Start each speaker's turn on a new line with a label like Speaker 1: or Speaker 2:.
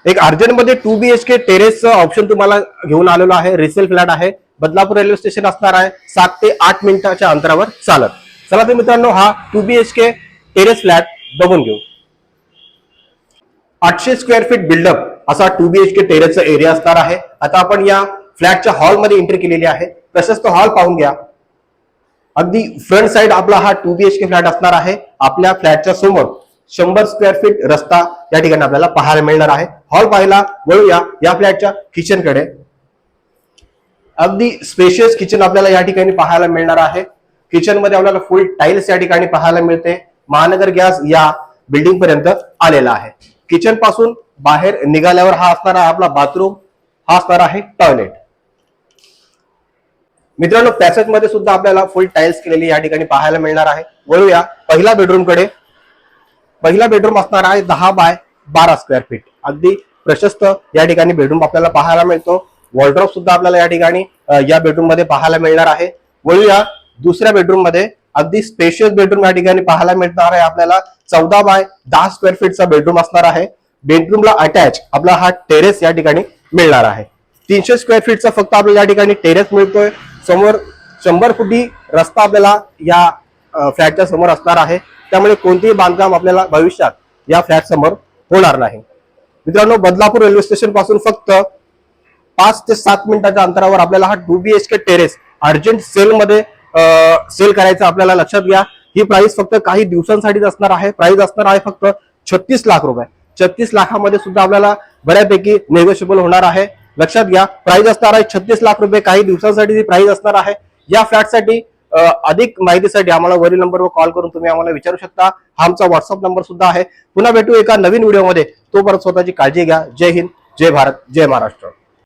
Speaker 1: एक अर्जंट मध्ये 2 BHK टेरेसचं option तुम्हाला घेऊन आलेलो आहे. रिसेल फ्लॅट आहे. बदलापूर रेल्वे स्टेशन असणार आहे. 7 ते 8 मिनिटाच्या अंतरावर चालत. चला तर मित्रांनो, हा 2 BHK टेरेस फ्लॅट बघून घेऊ. 800 स्क्वेअर फीट बिल्डअप असा 2 BHK टेरेसचा एरिया असणार आहे. आता आपण या फ्लॅटच्या हॉलमध्ये एंट्री केलेली आहे. तसंच तो हॉल पाहून घ्या. अगदी फ्रंट साइड आपला हा 2 BHK फ्लॅट असणार आहे. आपल्या फ्लॅटच्या समोर 100 स्क्वेअर फीट रस्ता या ठिकाणी आपल्याला पाहायला मिळणार आहे. हॉल पाहायला वळूया या फ्लॅटच्या किचनकडे. अगदी स्पेशियस किचन आपल्याला या ठिकाणी पाहायला मिळणार आहे. किचन मध्ये आपल्याला फुल टाइल्स या ठिकाणी पाहायला मिळते. महानगर गॅस या बिल्डिंग पर्यंत आलेला आहे. किचन पासून बाहेर निघाल्यावर हा असणार आहे आपला बाथरूम. हा असणार आहे टॉयलेट. मित्रांनो, पॅसेज मध्ये सुद्धा आपल्याला फुल टाइल्स केलेली या ठिकाणी पाहायला मिळणार आहे. वळूया पहिला बेडरूम कडे. पहिला बेडरूम असणार आहे 10 बाय 12 स्क्वेअर फीट. अगदी प्रशस्त या ठिकाणी बेडरूम आपल्याला पाहायला मिळतो. वॉर्डरोब सुद्धा आपल्याला या ठिकाणी या बेडरूम मध्ये पाहायला मिळणार आहे. वळूया दुसऱ्या बेडरूम मध्ये. अगदी स्पेशियस बेडरूम या ठिकाणी पाहायला मिळणार आहे आपल्याला. 14 बाय 10 स्क्वेअर फीटचा बेडरूम असणार आहे. बेडरूमला अटॅच आपला हा टेरेस या ठिकाणी मिळणार आहे. 300 स्क्वेअर फीटचा फक्त आपल्याला या ठिकाणी टेरेस मिळतोय. समोर 100 फुटी रस्ता आपल्याला या फ्लॅटच्या समोर असणार आहे. त्यामुळे कोणतेही बांधकाम आपल्याला भविष्यात या फ्लॅट समोर होणार नाही. मित्रांनो, बदलापूर रेल्वे स्टेशन पासून फक्त 5 ते 7 मिनिटाच्या अंतरावर आपल्याला हा 2 BHK टेरेस अर्जंट सेल मध्ये सेल करायचा आपल्याला लक्षात घ्या. ही प्राइस फक्त काही दिवसांसाठीच असणार आहे. प्राइस असणार आहे फक्त 36 लाख रुपये. 36 लाखामध्ये सुद्धा आपल्याला बऱ्यापैकी नेगोशिएबल होणार आहे. लक्षात घ्या, प्राइस असणार आहे 36 लाख रुपये. काही दिवसांसाठी प्राइस असणार आहे. या फ्लॅटसाठी अधिक माहितीसाठी आम्हाला वरील नंबरवर कॉल करून तुम्ही आम्हाला विचारू शकता. हा आमचा व्हॉट्सअप नंबर सुद्धा आहे. पुन्हा भेटू एका नवीन व्हिडिओमध्ये. तोपर्यंत स्वतःची काळजी घ्या. जय हिंद, जय भारत, जय महाराष्ट्र.